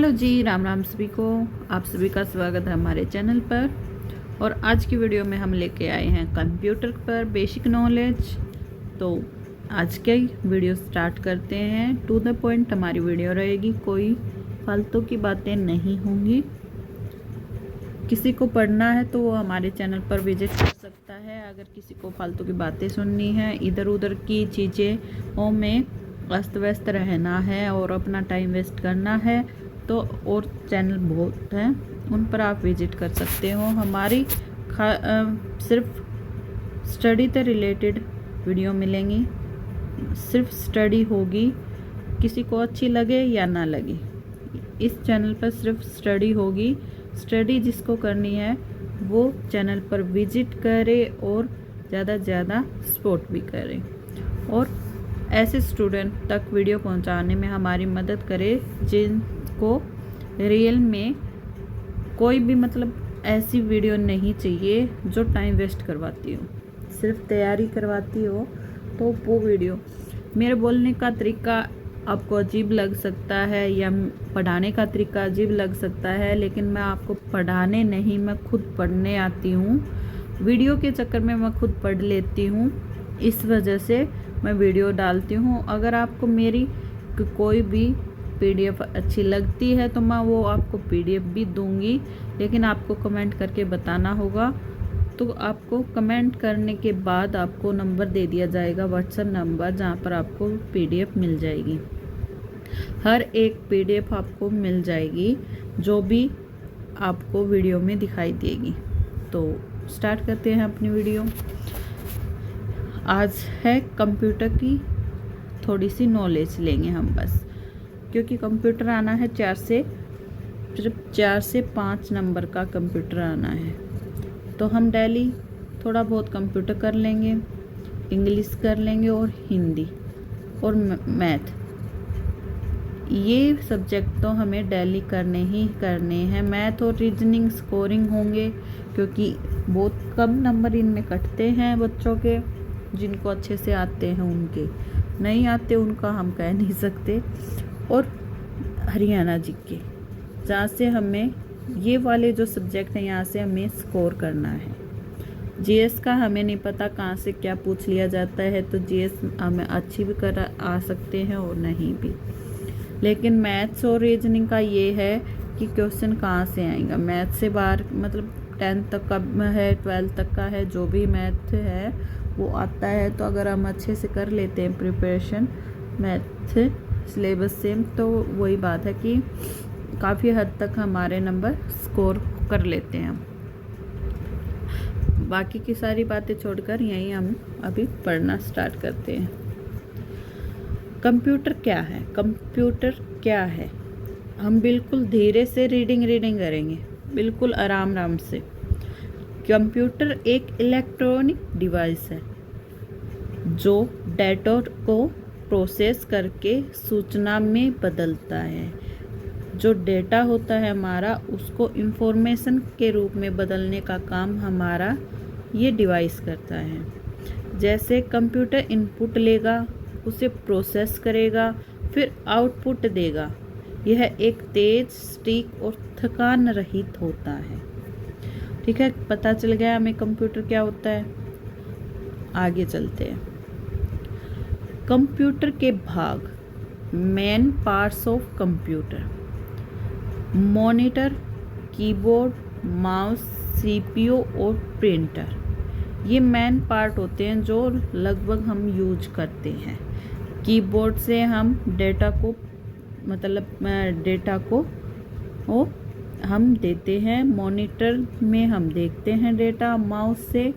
Hello जी, राम राम सभी को। आप सभी का स्वागत है हमारे चैनल पर। और आज की वीडियो में हम लेके आए हैं कंप्यूटर पर बेसिक नॉलेज। तो आज के वीडियो स्टार्ट करते हैं। टू द पॉइंट हमारी वीडियो रहेगी, कोई फालतू की बातें नहीं होंगी। किसी को पढ़ना है तो वो हमारे चैनल पर विजिट कर सकता है। अगर किसी को फालतू की बातें सुननी है, इधर उधर की चीज़ों में अस्त व्यस्त रहना है और अपना टाइम वेस्ट करना है तो और चैनल बहुत हैं, उन पर आप विजिट कर सकते हो। हमारी सिर्फ स्टडी से रिलेटेड वीडियो मिलेंगी, सिर्फ स्टडी होगी, किसी को अच्छी लगे या ना लगे। इस चैनल पर सिर्फ स्टडी होगी। स्टडी जिसको करनी है वो चैनल पर विजिट करे और ज़्यादा से ज़्यादा सपोर्ट भी करे और ऐसे स्टूडेंट तक वीडियो पहुंचाने में हमारी मदद करे जिनको रियल में कोई भी ऐसी वीडियो नहीं चाहिए जो टाइम वेस्ट करवाती हो, सिर्फ तैयारी करवाती हो। तो वो वीडियो, मेरे बोलने का तरीका आपको अजीब लग सकता है या पढ़ाने का तरीका अजीब लग सकता है, लेकिन मैं आपको पढ़ाने नहीं, मैं खुद पढ़ने आती हूँ। वीडियो के चक्कर में मैं खुद पढ़ लेती हूँ, इस वजह से मैं वीडियो डालती हूँ। अगर आपको मेरी कोई भी पीडीएफ अच्छी लगती है तो मैं वो आपको पीडीएफ भी दूंगी, लेकिन आपको कमेंट करके बताना होगा। तो आपको कमेंट करने के बाद आपको नंबर दे दिया जाएगा, व्हाट्सएप नंबर, जहाँ पर आपको पीडीएफ मिल जाएगी। हर एक पीडीएफ आपको मिल जाएगी जो भी आपको वीडियो में दिखाई देगी। तो स्टार्ट करते हैं अपनी वीडियो। आज है कंप्यूटर की थोड़ी सी नॉलेज लेंगे हम बस, क्योंकि कंप्यूटर आना है सिर्फ 4 से 5 नंबर का कंप्यूटर आना है। तो हम डेली थोड़ा बहुत कंप्यूटर कर लेंगे, इंग्लिश कर लेंगे और हिंदी और मैथ। ये सब्जेक्ट तो हमें डेली करने ही करने हैं। मैथ और रीजनिंग स्कोरिंग होंगे, क्योंकि बहुत कम नंबर इनमें कटते हैं बच्चों के। जिनको अच्छे से आते हैं उनके, नहीं आते उनका हम कह नहीं सकते। और हरियाणा जी के, जहाँ से हमें ये वाले जो सब्जेक्ट हैं यहाँ से हमें स्कोर करना है। जीएस का हमें नहीं पता कहाँ से क्या पूछ लिया जाता है, तो जीएस हमें अच्छी भी कर आ सकते हैं और नहीं भी। लेकिन मैथ्स और रीजनिंग का ये है कि क्वेश्चन कहाँ से आएगा। मैथ से बाहर 10th तक का है, 12th तक का है, जो भी मैथ है वो आता है। तो अगर हम अच्छे से कर लेते हैं प्रिपरेशन मैथ सिलेबस से, तो वही बात है कि काफ़ी हद तक हमारे नंबर स्कोर कर लेते हैं। बाकी की सारी बातें छोड़कर यहीं हम अभी पढ़ना स्टार्ट करते हैं। कंप्यूटर क्या है? कंप्यूटर क्या है? हम बिल्कुल धीरे से रीडिंग करेंगे, बिल्कुल आराम से। कंप्यूटर एक इलेक्ट्रॉनिक डिवाइस है जो डेटा को प्रोसेस करके सूचना में बदलता है। जो डेटा होता है हमारा, उसको इंफॉर्मेशन के रूप में बदलने का काम हमारा ये डिवाइस करता है। जैसे कंप्यूटर इनपुट लेगा, उसे प्रोसेस करेगा, फिर आउटपुट देगा। यह एक तेज, सटीक और थकान रहित होता है। ठीक है, पता चल गया हमें कंप्यूटर क्या होता है। आगे चलते हैं। कंप्यूटर के भाग, main parts of computer: monitor, keyboard, mouse, CPU और प्रिंटर। ये मेन पार्ट होते हैं जो लगभग हम यूज करते हैं। कीबोर्ड से हम डेटा को हम देते हैं, मॉनिटर में हम देखते हैं डेटा, माउस से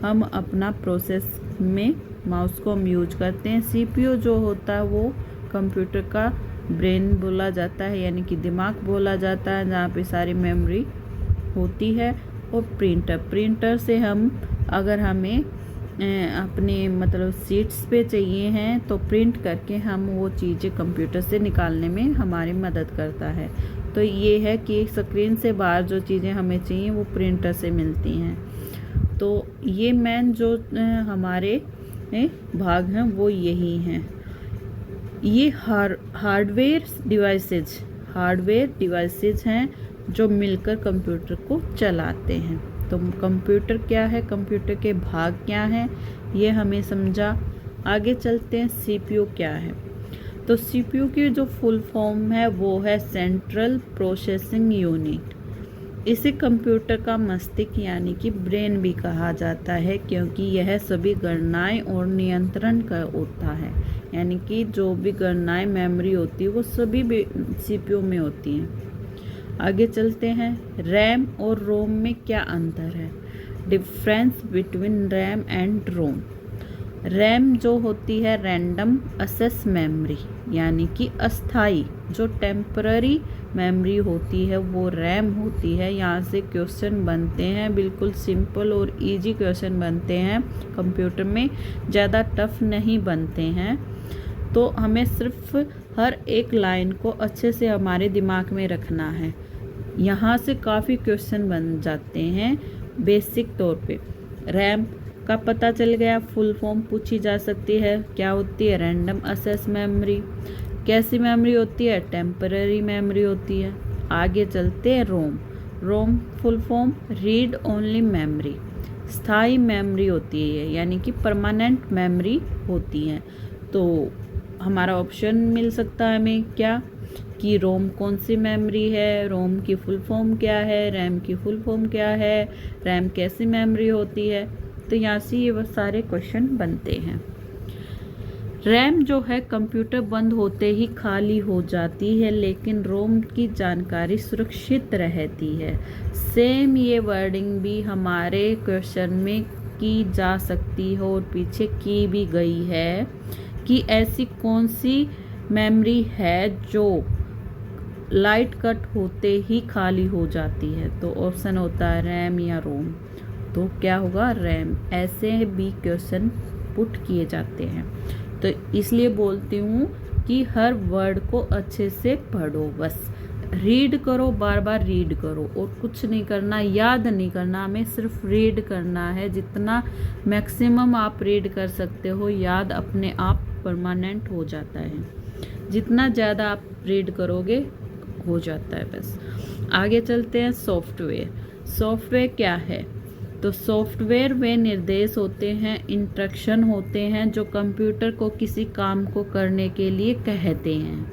हम अपना प्रोसेस में माउस को हम यूज करते हैं। सीपीयू जो होता है वो कंप्यूटर का ब्रेन बोला जाता है, यानी कि दिमाग बोला जाता है, जहाँ पे सारी मेमोरी होती है। और प्रिंटर से हम, अगर हमें अपने शीट्स पे चाहिए हैं तो प्रिंट करके हम वो चीज़ें कंप्यूटर से निकालने में हमारी मदद करता है। तो ये है कि स्क्रीन से बाहर जो चीज़ें हमें चाहिए वो प्रिंटर से मिलती हैं। तो ये मेन जो हमारे भाग हैं वो यही हैं। ये हार्डवेयर डिवाइसेज, हार्डवेयर डिवाइसेस हैं जो मिलकर कंप्यूटर को चलाते हैं। तो कंप्यूटर क्या है, कंप्यूटर के भाग क्या हैं, ये हमें समझा। आगे चलते हैं, सीपीयू क्या है। तो सीपीयू की जो फुल फॉर्म है वो है सेंट्रल प्रोसेसिंग यूनिट। इसे कंप्यूटर का मस्तिष्क यानी कि ब्रेन भी कहा जाता है, क्योंकि यह सभी गणनाएं और नियंत्रण का होता है। यानी कि जो भी गणनाएं मेमोरी होती है वो सभी सीपीयू में होती हैं। आगे चलते हैं, रैम और रोम में क्या अंतर है। Difference between RAM and ROM. RAM जो होती है रैंडम एक्सेस मेमोरी, यानी कि अस्थाई, जो टेम्पररी मेमोरी होती है वो रैम होती है। यहाँ से क्वेश्चन बनते हैं, बिल्कुल सिंपल और इजी क्वेश्चन बनते हैं कंप्यूटर में, ज़्यादा टफ नहीं बनते हैं। तो हमें सिर्फ हर एक लाइन को अच्छे से हमारे दिमाग में रखना है। यहाँ से काफ़ी क्वेश्चन बन जाते हैं बेसिक तौर पे। रैम का पता चल गया, फुल फॉर्म पूछी जा सकती है, क्या होती है, रैंडम एक्सेस मेमोरी। कैसी मेमोरी होती है, टेम्पररी मेमोरी होती है। आगे चलते हैं, ROM. ROM full form read only memory, स्थायी मेमोरी होती है, यानी कि परमानेंट मेमोरी होती है। तो हमारा ऑप्शन मिल सकता है हमें क्या, कि रोम कौन सी मेमोरी है, रोम की फुल फॉर्म क्या है, रैम की फुल फॉर्म क्या है, रैम कैसी मेमोरी होती है। तो यहाँ से ये वो सारे क्वेश्चन बनते हैं। रैम जो है कंप्यूटर बंद होते ही खाली हो जाती है, लेकिन रोम की जानकारी सुरक्षित रहती है। सेम ये वर्डिंग भी हमारे क्वेश्चन में की जा सकती है और पीछे की भी गई है कि ऐसी कौन सी मेमोरी है जो लाइट कट होते ही खाली हो जाती है। तो ऑप्शन होता है रैम या रोम। तो क्या होगा, रैम। ऐसे भी क्वेश्चन पुट किए जाते हैं। तो इसलिए बोलती हूँ कि हर वर्ड को अच्छे से पढ़ो, बस रीड करो, बार बार रीड करो और कुछ नहीं करना, याद नहीं करना, हमें सिर्फ रीड करना है। जितना मैक्सिमम आप रीड कर सकते हो, याद अपने आप परमानेंट हो जाता है। जितना ज़्यादा आप रीड करोगे हो जाता है बस। आगे चलते हैं, सॉफ्टवेयर। सॉफ्टवेयर क्या है, तो सॉफ्टवेयर वे निर्देश होते हैं, इंस्ट्रक्शन होते हैं जो कंप्यूटर को किसी काम को करने के लिए कहते हैं।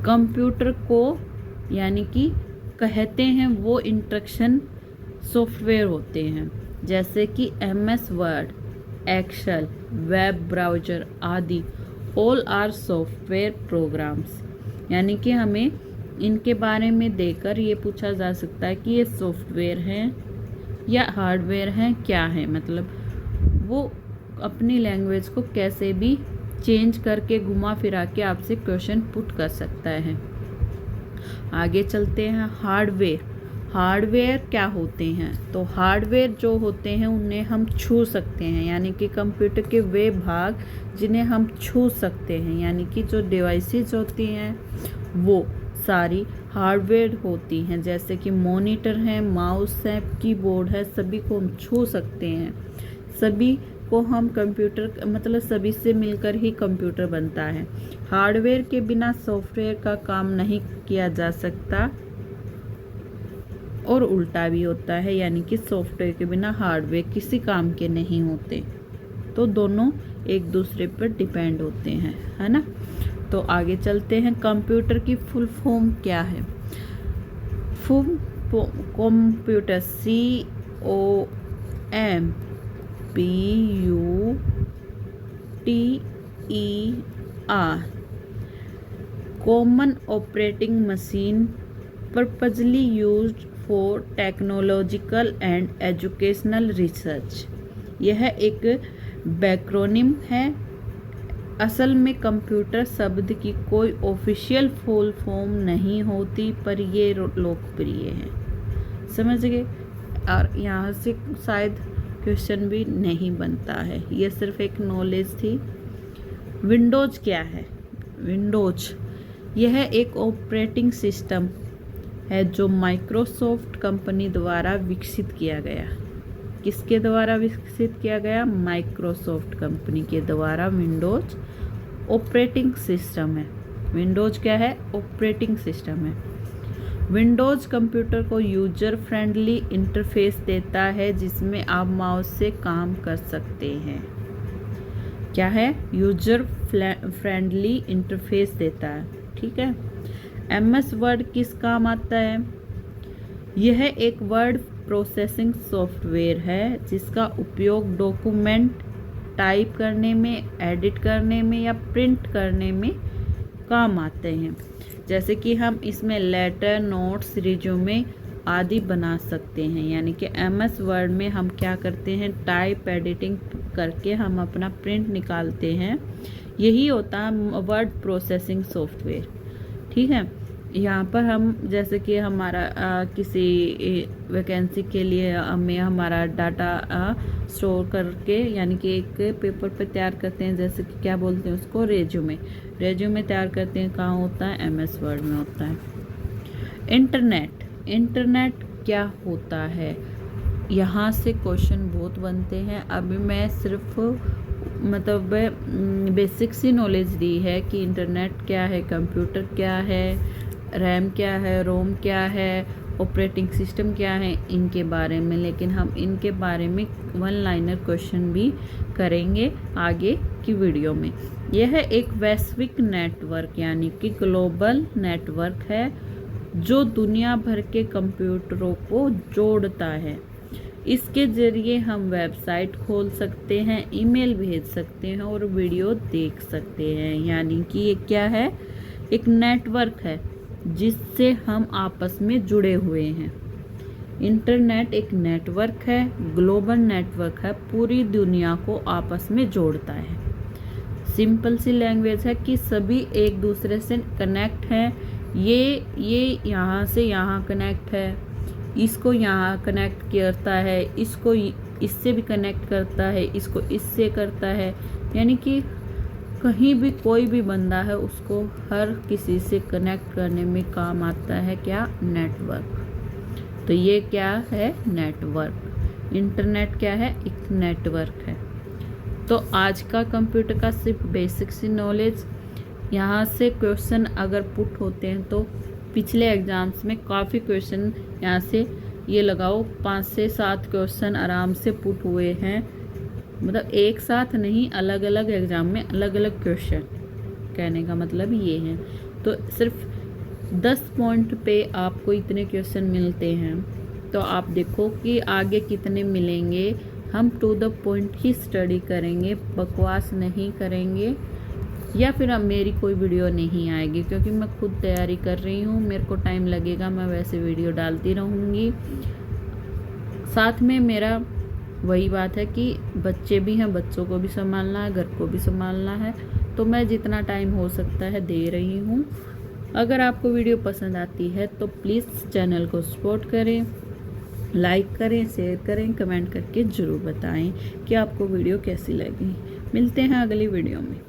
कंप्यूटर को यानी कि कहते हैं वो इंस्ट्रक्शन सॉफ्टवेयर होते हैं, जैसे कि MS Word, Excel, web browser आदि। All are software programs. यानी कि हमें इनके बारे में देकर ये पूछा जा सकता है कि ये सॉफ्टवेयर हैं या हार्डवेयर हैं, क्या है, मतलब वो अपनी लैंग्वेज को कैसे भी चेंज करके घुमा फिरा के आपसे क्वेश्चन पुट कर सकता है। आगे चलते हैं, हार्डवेयर। हार्डवेयर क्या होते हैं, तो हार्डवेयर जो होते हैं उन्हें हम छू सकते हैं, यानी कि कंप्यूटर के वे भाग जिन्हें हम छू सकते हैं, यानी कि जो डिवाइसेस होती हैं वो सारी हार्डवेयर होती हैं। जैसे कि मॉनिटर है, माउस है, कीबोर्ड है, सभी को हम छू सकते हैं। सभी को हम कंप्यूटर, मतलब सभी से मिलकर ही कंप्यूटर बनता है। हार्डवेयर के बिना सॉफ्टवेयर का काम नहीं किया जा सकता और उल्टा भी होता है, यानी कि सॉफ्टवेयर के बिना हार्डवेयर किसी काम के नहीं होते। तो दोनों एक दूसरे पर डिपेंड होते हैं, है ना। तो आगे चलते हैं, कंप्यूटर की फुल फॉर्म क्या है। Full computer COMPUTER, common operating machine, purposely used for technological and educational research. यह एक बैक्रोनिम है। असल में कंप्यूटर शब्द की कोई ऑफिशियल फुल फॉर्म नहीं होती, पर ये लोकप्रिय है। समझ गए। और यहाँ से शायद क्वेश्चन भी नहीं बनता है, ये सिर्फ एक नॉलेज थी। विंडोज क्या है, विंडोज यह एक ऑपरेटिंग सिस्टम है जो माइक्रोसॉफ्ट कंपनी द्वारा विकसित किया गया। किसके द्वारा विकसित किया गया, माइक्रोसॉफ्ट कंपनी के द्वारा विंडोज ऑपरेटिंग सिस्टम है। विंडोज़ क्या है? ऑपरेटिंग सिस्टम है। विंडोज़ कंप्यूटर को यूजर फ्रेंडली इंटरफेस देता है जिसमें आप माउस से काम कर सकते हैं। क्या है? यूजर फ्रेंडली इंटरफेस देता है। ठीक है। MS वर्ड किस काम आता है? यह एक वर्ड प्रोसेसिंग सॉफ्टवेयर है जिसका उपयोग डॉक्यूमेंट टाइप करने में, एडिट करने में या प्रिंट करने में काम आते हैं। जैसे कि हम इसमें लेटर, नोट्स, रिज्यूमे आदि बना सकते हैं। यानी कि MS वर्ड में हम क्या करते हैं? टाइप एडिटिंग करके हम अपना प्रिंट निकालते हैं। यही होता है वर्ड प्रोसेसिंग सॉफ्टवेयर। ठीक है। यहाँ पर हम जैसे कि हमारा किसी वैकेंसी के लिए हमें हमारा डाटा स्टोर करके, यानी कि एक पेपर पे तैयार करते हैं, जैसे कि क्या बोलते हैं उसको? रेज्यूमे तैयार करते हैं। कहाँ होता है? MS वर्ड में होता है। इंटरनेट क्या होता है? यहाँ से क्वेश्चन बहुत बनते हैं। अभी मैं सिर्फ मतलब बेसिक सी नॉलेज दी है कि इंटरनेट क्या है, कंप्यूटर क्या है, रैम क्या है, रोम क्या है, ऑपरेटिंग सिस्टम क्या है, इनके बारे में। लेकिन हम इनके बारे में वन लाइनर क्वेश्चन भी करेंगे आगे की वीडियो में। यह एक वैश्विक नेटवर्क यानी कि ग्लोबल नेटवर्क है जो दुनिया भर के कंप्यूटरों को जोड़ता है। इसके ज़रिए हम वेबसाइट खोल सकते हैं, ईमेल भेज सकते हैं और वीडियो देख सकते हैं। यानी कि ये क्या है? एक नेटवर्क है जिससे हम आपस में जुड़े हुए हैं। इंटरनेट एक नेटवर्क है, ग्लोबल नेटवर्क है, पूरी दुनिया को आपस में जोड़ता है। सिंपल सी लैंग्वेज है कि सभी एक दूसरे से कनेक्ट हैं। ये यहाँ से यहाँ कनेक्ट है, इसको यहाँ कनेक्ट करता है, इसको इससे भी कनेक्ट करता है, इसको इससे करता है। यानी कि कहीं भी कोई भी बंदा है उसको हर किसी से कनेक्ट करने में काम आता है क्या? नेटवर्क। तो ये क्या है? नेटवर्क। इंटरनेट क्या है? एक नेटवर्क है। तो आज का कंप्यूटर का सिर्फ बेसिक सी नॉलेज। यहाँ से क्वेश्चन अगर पुट होते हैं तो पिछले एग्जाम्स में काफ़ी क्वेश्चन यहाँ से ये लगाओ 5 से 7 क्वेश्चन आराम से पुट हुए हैं। मतलब एक साथ नहीं, अलग अलग एग्जाम में अलग अलग क्वेश्चन। कहने का मतलब ये है। तो सिर्फ 10 पॉइंट पे आपको इतने क्वेश्चन मिलते हैं, तो आप देखो कि आगे कितने मिलेंगे। हम टू द पॉइंट ही स्टडी करेंगे, बकवास नहीं करेंगे, या फिर अब मेरी कोई वीडियो नहीं आएगी क्योंकि मैं खुद तैयारी कर रही हूँ। मेरे को टाइम लगेगा, मैं वैसे वीडियो डालती रहूँगी। साथ में मेरा वही बात है कि बच्चे भी हैं, बच्चों को भी संभालना है, घर को भी संभालना है, तो मैं जितना टाइम हो सकता है दे रही हूँ। अगर आपको वीडियो पसंद आती है तो प्लीज़ चैनल को सपोर्ट करें, लाइक करें, शेयर करें, कमेंट करके ज़रूर बताएं कि आपको वीडियो कैसी लगी। मिलते हैं अगली वीडियो में।